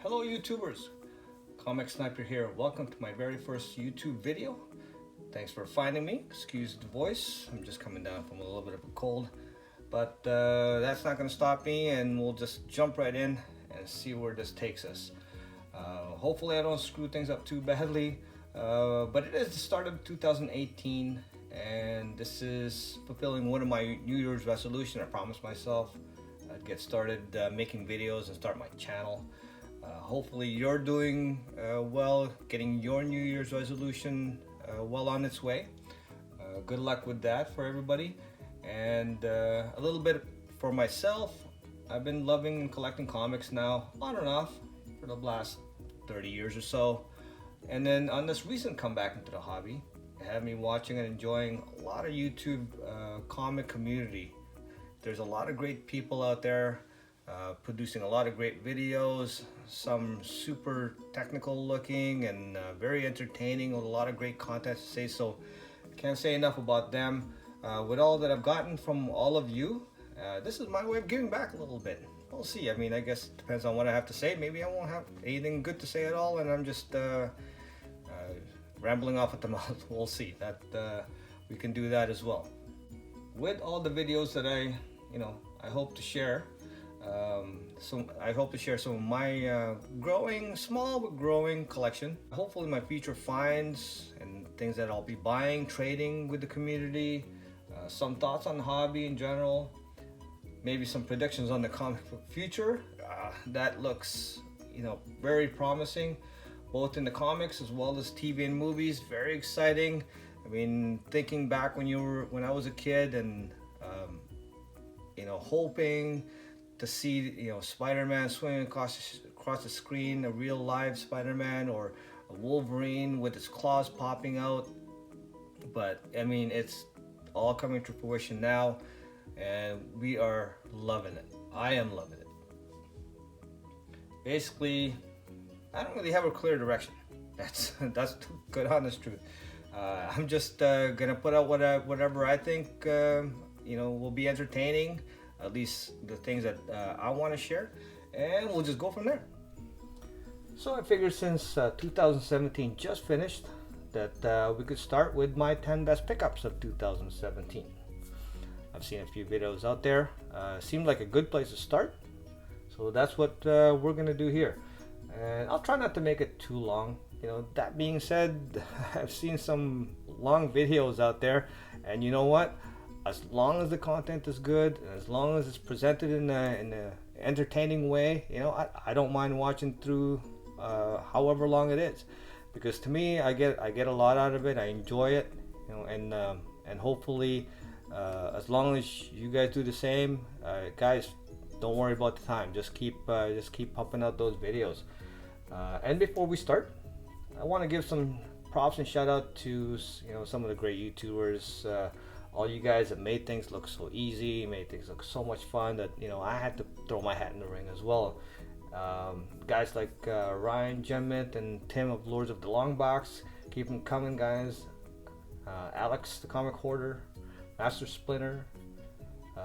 Hello YouTubers, Comic Sniper here. Welcome to my very first YouTube video. Thanks for finding me. Excuse the voice, I'm just coming down from a little bit of a cold. But that's not going to stop me, and we'll just jump right in and see where this takes us. Hopefully I don't screw things up too badly, but it is the start of 2018, and this is fulfilling one of my New Year's resolution. I promised myself I'd get started making videos and start my channel. Hopefully you're doing well, getting your New Year's resolution well on its way. Good luck with that for everybody. And a little bit for myself, I've been loving and collecting comics now on and off for the last 30 years or so. And then on this recent comeback into the hobby, it had me watching and enjoying a lot of YouTube comic community. There's a lot of great people out there producing a lot of great videos, some super technical looking and very entertaining with a lot of great content to say. So I can't say enough about them. With all that I've gotten from all of you, this is my way of giving back a little bit. We'll see. I mean, I guess it depends on what I have to say. Maybe I won't have anything good to say at all, and I'm just rambling off at the mouth. We'll see. That we can do that as well. With all the videos that I hope to share. So I hope to share some of my small but growing collection. Hopefully my future finds and things that I'll be buying, trading with the community, some thoughts on the hobby in general, maybe some predictions on the comic book future. That looks, very promising, both in the comics as well as TV and movies. Very exciting. I mean, thinking back when I was a kid and hoping to see SpiderMan swinging across the screen, a real live SpiderMan, or a Wolverine with its claws popping out. But I mean, it's all coming to fruition now, and we are loving it. I am loving it. Basically, I don't really have a clear direction. That's the good honest truth. I'm just gonna put out whatever I think will be entertaining, at least the things that I want to share, and we'll just go from there. So I figured since 2017 just finished that we could start with my 10 best pickups of 2017. I've seen a few videos out there. Seemed like a good place to start, so that's what we're gonna do here. And I'll try not to make it too long. That being said, I've seen some long videos out there, and you know what? As long as the content is good, and as long as it's presented in a entertaining way, I don't mind watching through however long it is, because to me, I get a lot out of it. I enjoy it, and hopefully, as long as you guys do the same, guys, don't worry about the time. Just keep pumping out those videos. And before we start, I want to give some props and shout out to some of the great YouTubers. All you guys that made things look so easy, made things look so much fun that I had to throw my hat in the ring as well. Guys like Ryan Gemmett and Tim of Lords of the Long Box, keep them coming, guys. Alex the Comic Hoarder, Master Splinter,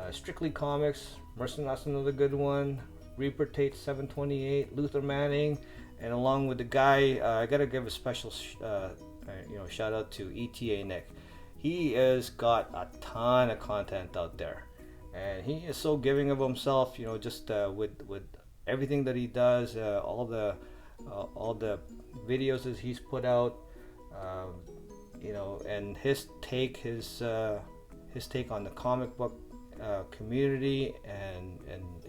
Strictly Comics, Mercy, that's another good one. Reaper Tate 728, Luther Manning, and along with the guy, I gotta give a special shout out to ETA Nick. He has got a ton of content out there, and he is so giving of himself. Just with everything that he does, all the videos that he's put out, and his take on the comic book community and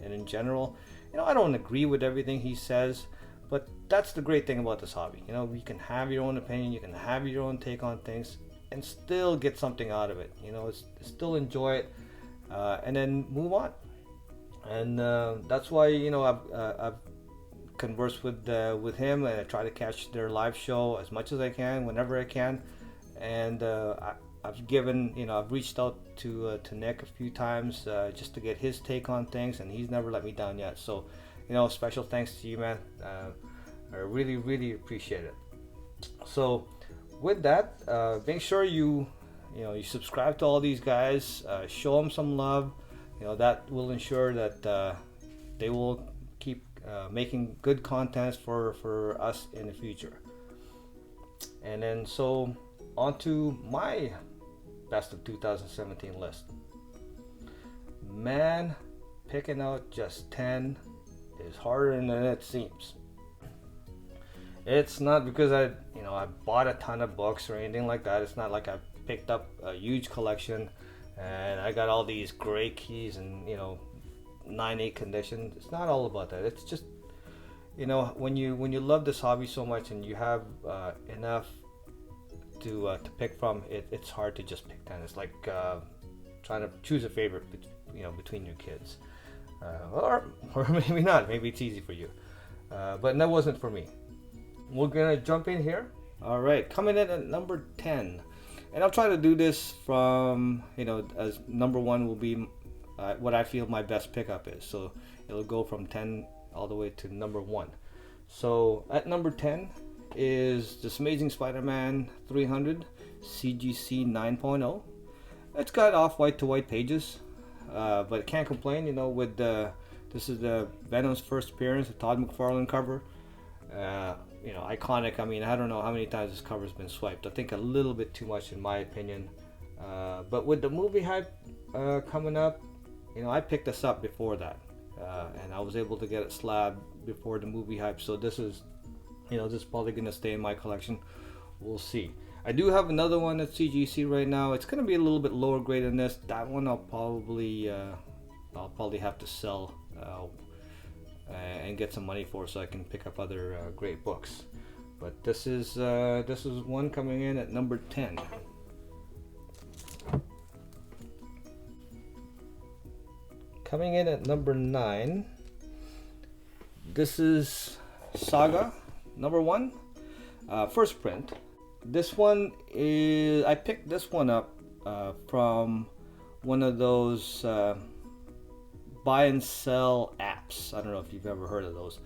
in general. I don't agree with everything he says, but that's the great thing about this hobby. You can have your own opinion, you can have your own take on things, and still get something out of it. Still enjoy it, and then move on. And that's why I've conversed with him, and I try to catch their live show as much as I can, whenever I can. And I've reached out to Nick a few times just to get his take on things, and he's never let me down yet. So special thanks to you, man. I really, really appreciate it. So with that, make sure you subscribe to all these guys, show them some love. That will ensure that they will keep making good content for us in the future. And then so on to my best of 2017 list. Man, picking out just 10 is harder than it seems. It's not because I bought a ton of books or anything like that. It's not like I picked up a huge collection and I got all these great keys and 9/8 condition. It's not all about that. It's just when you love this hobby so much and you have enough to pick from, it's hard to just pick 10. It's like trying to choose a favorite between your kids, or maybe not. Maybe it's easy for you, but that wasn't for me. We're gonna jump in here. All right, coming in at number 10, and I'll try to do this from as number 1 will be what I feel my best pickup is. So it'll go from 10 all the way to number 1. So at number 10 is this Amazing Spider-Man 300 CGC 9.0. It's got off-white to white pages, but can't complain. With this is the Venom's first appearance, the Todd McFarlane cover. Iconic. I mean, I don't know how many times this cover's been swiped. I think a little bit too much in my opinion. But with the movie hype coming up, I picked this up before that, and I was able to get it slabbed before the movie hype. So this is, this is probably gonna stay in my collection. We'll see. I do have another one at CGC right now. It's gonna be a little bit lower grade than this. That one I'll probably have to sell and get some money for, so I can pick up other great books. But this is one coming in at number 10. Coming in at number 9, this is Saga number 1, first print. This one is, I picked this one up from one of those buy and sell apps. I don't know if you've ever heard of those.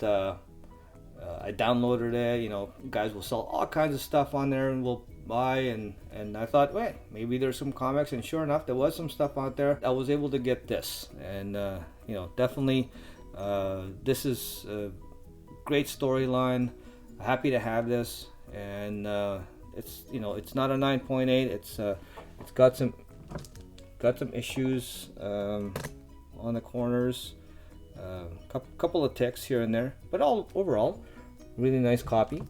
I downloaded it. Guys will sell all kinds of stuff on there, and we'll buy, and I thought, wait, maybe there's some comics, and sure enough, there was some stuff out there. I was able to get this, and definitely this is a great storyline. Happy to have this, and it's not a 9.8. It's got some issues on the corners, couple of ticks here and there, but overall really nice copy.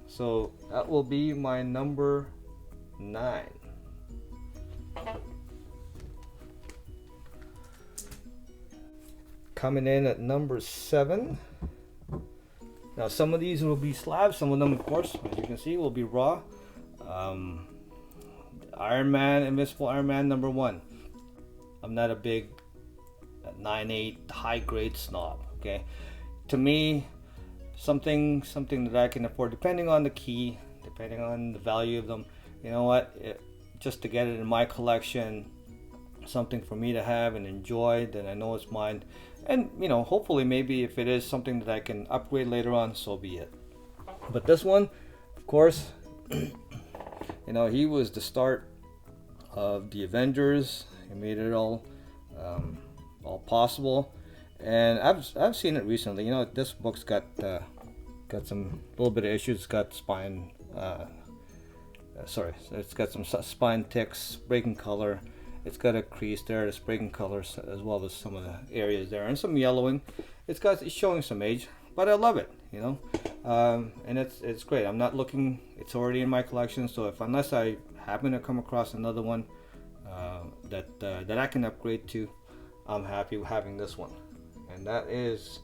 So that will be my number 9. Coming in at number 7. Now some of these will be slabs, some of them, of course, as you can see, will be raw. Iron Man, Invincible Iron Man number 1. I'm not a big 9/8 high grade snob. Okay, to me, something that I can afford, depending on the key, depending on the value of them. Just to get it in my collection, something for me to have and enjoy, then I know it's mine. And hopefully, maybe if it is something that I can upgrade later on, so be it. But this one, of course, he was the start of the Avengers. He made it all possible, and I've seen it recently. This book's got some little bit of issues. It's got spine, it's got some spine ticks, breaking color. It's got a crease there, it's breaking colors, as well as some of the areas there, and some yellowing. It's showing some age, but I love it, and it's great. I'm not looking. It's already in my collection, so unless I happen to come across another one that I can upgrade to, I'm happy with having this one. And that is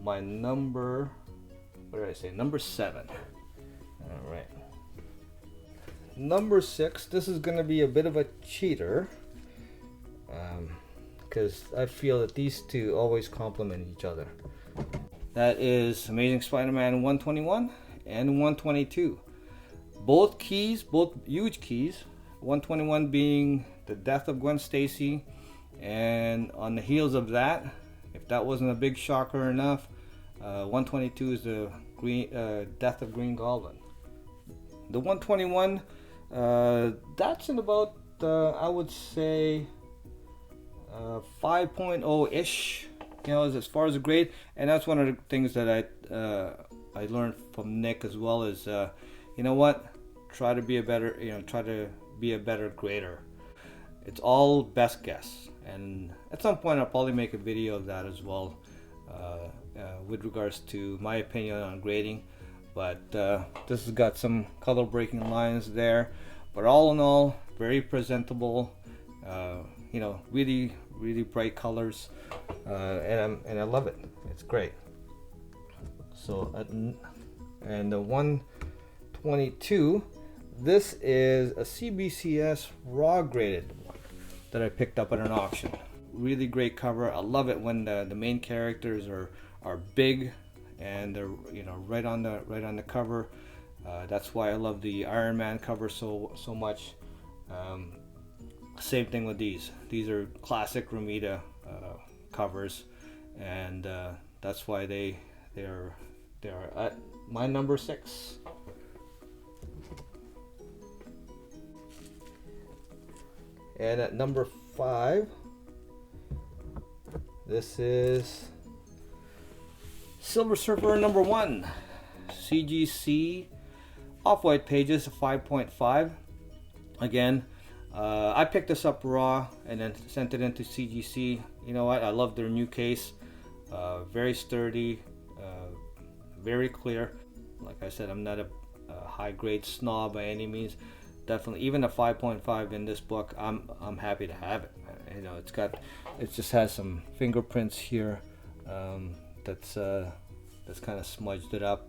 my number, what did I say, number 7. All right, number 6. This is going to be a bit of a cheater, because I feel that these two always complement each other. That is Amazing Spider-Man 121 and 122. Both keys, both huge keys. 121 being the death of Gwen Stacy, and on the heels of that, if that wasn't a big shocker enough, 122 is the death of Green Goblin. The 121, that's in about I would say 5.0-ish you know, as far as a grade. And that's one of the things that I learned from Nick as well, is you know what, try to be a better, you know, try to be a better grader. It's all best guess, and at some point I'll probably make a video of that as well, with regards to my opinion on grading. But this has got some color breaking lines there, but all in all, very presentable. You know, really bright colors, and I love it. It's great. So and the 122, this is a CBCS raw graded one that I picked up at an auction. Really great cover. I love it when the main characters are big and they're, you know, right on the cover. That's why I love the Iron Man cover so much. Same thing with these. These are classic Romita covers, and that's why they are at my number 6. And at number 5, this is Silver Surfer number 1, CGC off-white pages, 5.5. Again, I picked this up raw and then sent it into CGC. You know what? I love their new case. Very sturdy, very clear. Like I said, I'm not a high grade snob by any means. Definitely, even a 5.5 in this book, I'm happy to have it. You know, it just has some fingerprints here. That's kind of smudged it up,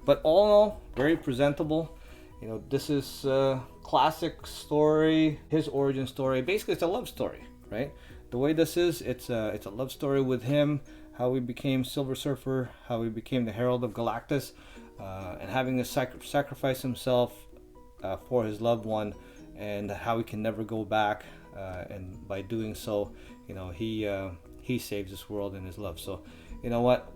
but all in all, very presentable. You know, this is a classic story, his origin story. Basically, it's a love story, right? The way this is, it's a love story with him, how he became Silver Surfer, how he became the Herald of Galactus, and having to sacrifice himself for his loved one, and how he can never go back. And by doing so, you know, he saves this world and his love. So, you know what?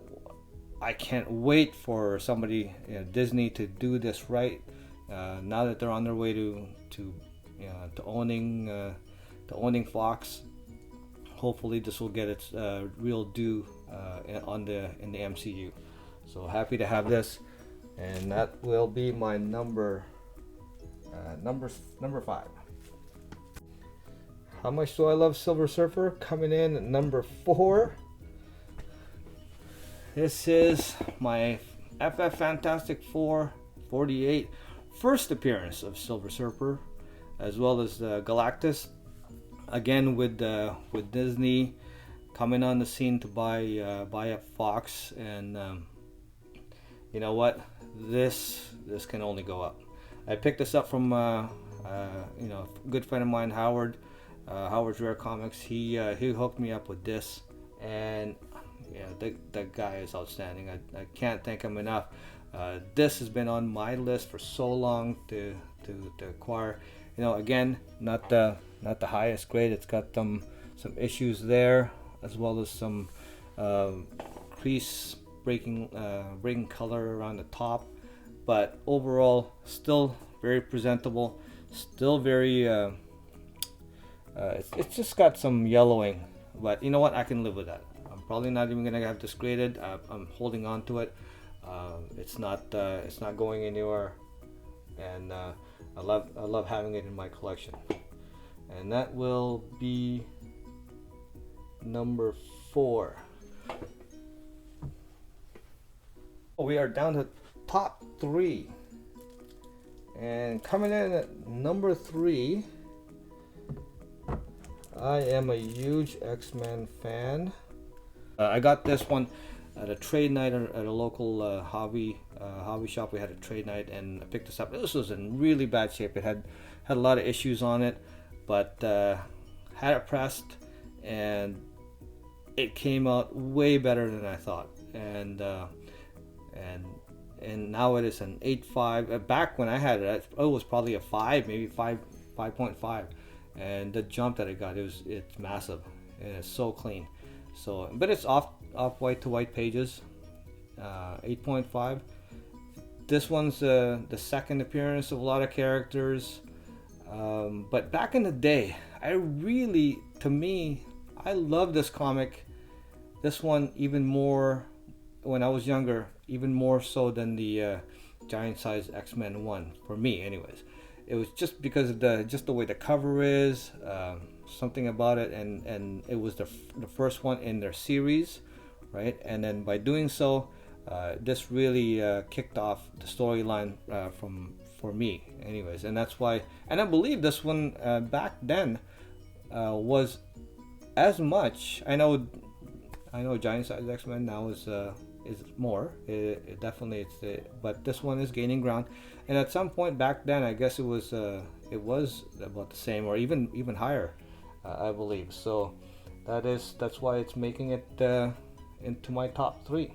I can't wait for somebody, you know, Disney, to do this right. Now that they're on their way to owning Fox, hopefully this will get its real due in the MCU. So happy to have this, and that will be my number 5. How much do I love Silver Surfer? Coming in at number 4. This is my FF Fantastic Four 48 first appearance of Silver Surfer, as well as Galactus. Again, with Disney coming on the scene to buy up Fox, and you know what? This can only go up. I picked this up from you know, a good friend of mine, Howard's Rare Comics. He hooked me up with this, and yeah, that guy is outstanding. I can't thank him enough. This has been on my list for so long to acquire. You know, again, not the highest grade. It's got some issues there, as well as some crease breaking color around the top. But overall, still very presentable. Still very. It's just got some yellowing, but you know what? I can live with that. I'm probably not even gonna have this graded. I'm holding on to it. It's not going anywhere, and I love having it in my collection. And that will be number 4. We are down to top 3, and coming in at number 3, I am a huge X-Men fan. I got this one at a trade night at a local hobby shop. We had a trade night, and I picked this up. This was in really bad shape. It had a lot of issues on it, but had it pressed, and it came out way better than I thought. And now it is an 8.5. Back when I had it, it was probably a 5, maybe 5.5. And the jump that I got, it's massive, and it's so clean. So, but it's off white to white pages, 8.5. This one's the second appearance of a lot of characters, but back in the day, I love this comic this one even more when I was younger, even more so than the giant size X-Men one for me, anyways. It was just because of the way the cover is, something about it, and it was the first one in their series, right? And then by doing so, this really kicked off the storyline for me, anyways. And that's why, and I believe this one back then was as much. I know giant size X-Men now is more. It definitely but this one is gaining ground. And at some point back then, I guess it was about the same or even higher, I believe. So that's why it's making it into my top 3.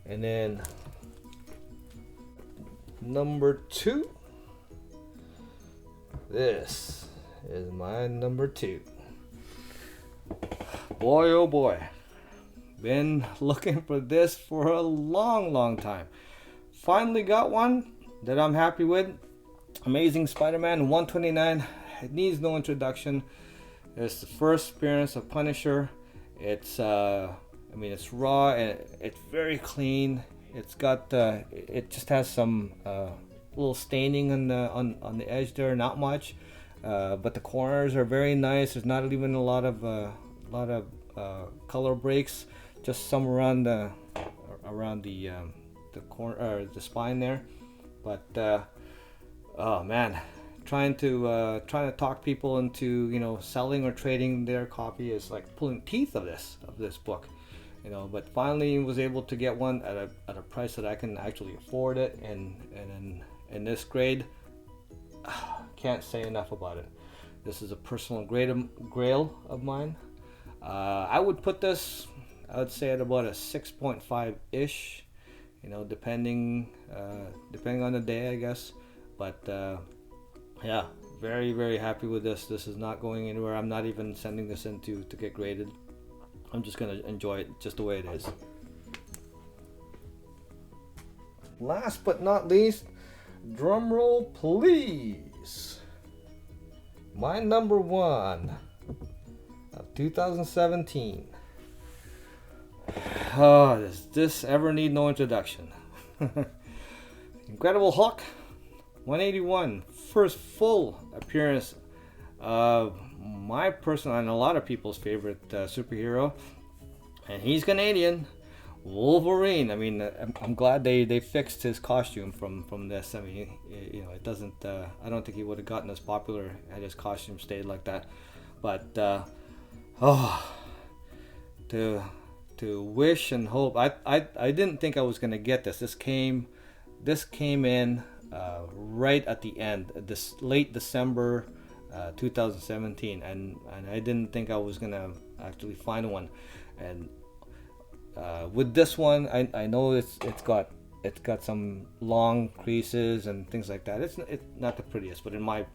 And then number 2. This is my number 2. Boy, oh boy. Been looking for this for a long time. Finally got one that I'm happy with. Amazing Spider-Man 129. It needs no introduction. It's the first appearance of Punisher. It's it's raw and it's very clean. It's got it just has some little staining on the edge there, not much, but the corners are very nice. There's not even a lot of color breaks, just some around the corner, the spine there. But oh man, trying to talk people into selling or trading their copy is like pulling teeth of this book, but finally was able to get one at a price that I can actually afford it, and in this grade, can't say enough about it. This is a personal grail of mine. I would put this, I would say, at about a 6.5 ish, depending on the day, I guess. But yeah, very happy with this. This is not going anywhere. I'm not even sending this in to get graded. I'm just gonna enjoy it just the way it is. Last but not least, drum roll please. My number 1 of 2017. Oh, does this ever need no introduction? Incredible Hulk 181, first full appearance of my personal and a lot of people's favorite superhero, and he's Canadian, Wolverine. I mean, I'm glad they fixed his costume from this. I mean, it doesn't. I don't think he would have gotten as popular had his costume stayed like that. But to wish and hope. I didn't think I was gonna get this. This came in right at the end, this late December 2017, and I didn't think I was gonna actually find one. And with this one, I know it's got some long creases and things like that. It's not the prettiest, but in my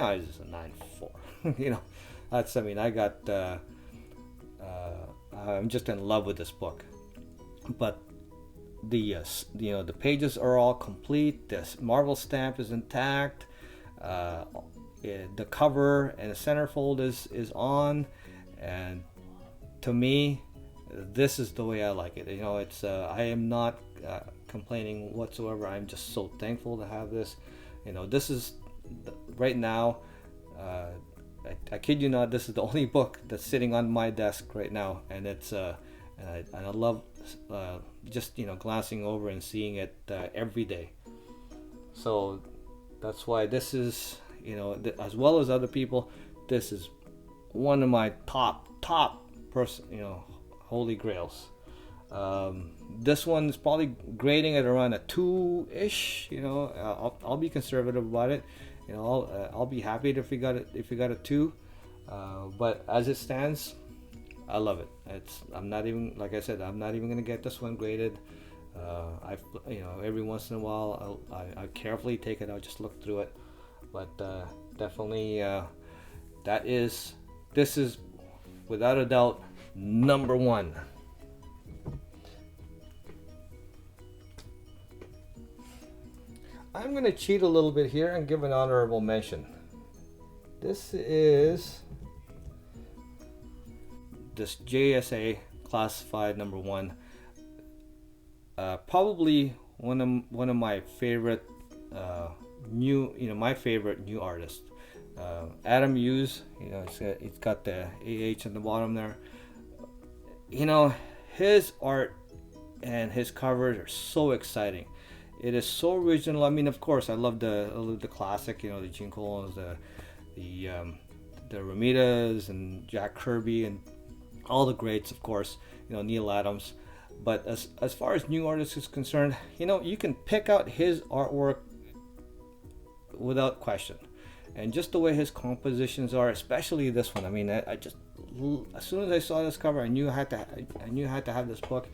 eyes, it's a 9.4. That's, I mean, I got I'm just in love with this book. But the pages are all complete. The Marvel stamp is intact. The cover and the centerfold is on, and to me, this is the way I like it. It's I am not complaining whatsoever. I'm just so thankful to have this. This is right now. I kid you not, this is the only book that's sitting on my desk right now, and it's and I love just glancing over and seeing it every day. So that's why this is as well as other people, this is one of my top holy grails. This one is probably grading at around a 2-ish. I'll be conservative about it. I'll be happy if we got a 2. But as it stands, I love it. I'm not even, like I said, I'm not even gonna get this one graded. Every once in a while I carefully take it out, just look through it. But definitely this is without a doubt number 1. I'm going to cheat a little bit here and give an honorable mention. This is this JSA classified #1. Probably one of my favorite my favorite new artist. Adam Hughes, it's got the AH on the bottom there. His art and his covers are so exciting. It is so original. I mean, of course, I love the classic, the Gene Colan's, the Ramitas and Jack Kirby and all the greats, of course, Neil Adams. But as far as new artists is concerned, you can pick out his artwork without question. And just the way his compositions are, especially this one. I mean, I just, as soon as I saw this cover, I knew I had to have this book.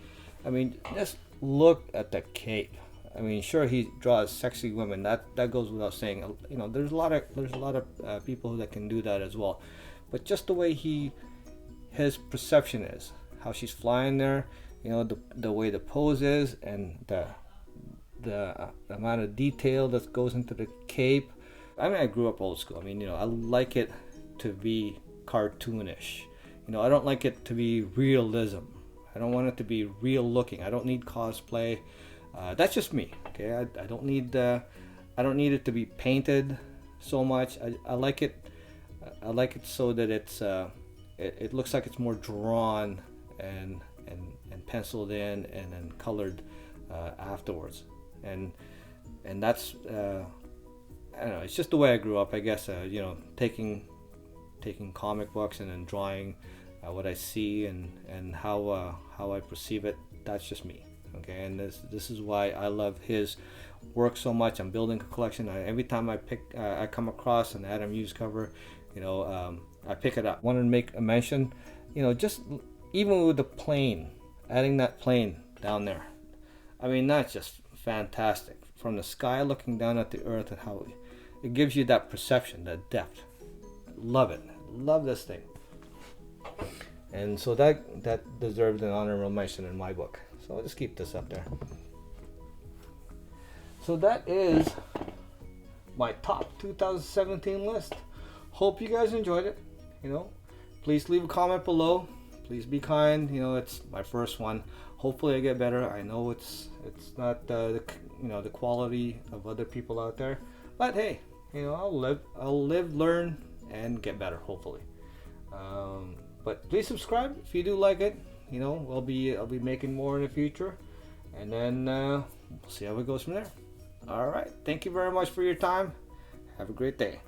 I mean, just look at the cape. I mean, sure, he draws sexy women. That goes without saying. There's a lot of people that can do that as well. But just the way his perception is, how she's flying there, the way the pose is, and the amount of detail that goes into the cape. I mean, I grew up old school. I mean, I like it to be cartoonish. I don't like it to be realism. I don't want it to be real looking. I don't need cosplay. That's just me. Okay, I don't need it to be painted so much. I like it. I like it so that it looks like it's more drawn and penciled in and then colored afterwards. And that's I don't know. It's just the way I grew up, I guess. Taking comic books and then drawing what I see and how I perceive it. That's just me. Okay, and this is why I love his work so much. I'm building a collection. Every time I come across an Adam Hughes cover, I pick it up. Wanted to make a mention, just even with the plane, adding that plane down there. I mean, that's just fantastic. From the sky looking down at the earth and how it gives you that perception, that depth. Love it. Love this thing. And so that deserves an honorable mention in my book. So I'll just keep this up there. So that is my top 2017 list. Hope you guys enjoyed it. Please leave a comment below. Please be kind. It's my first one. Hopefully I get better. I know it's not the quality of other people out there, but hey, I'll live, learn, and get better. Hopefully. But please subscribe if you do like it. I'll be making more in the future, and then we'll see how it goes from there. All right. Thank you very much for your time. Have a great day.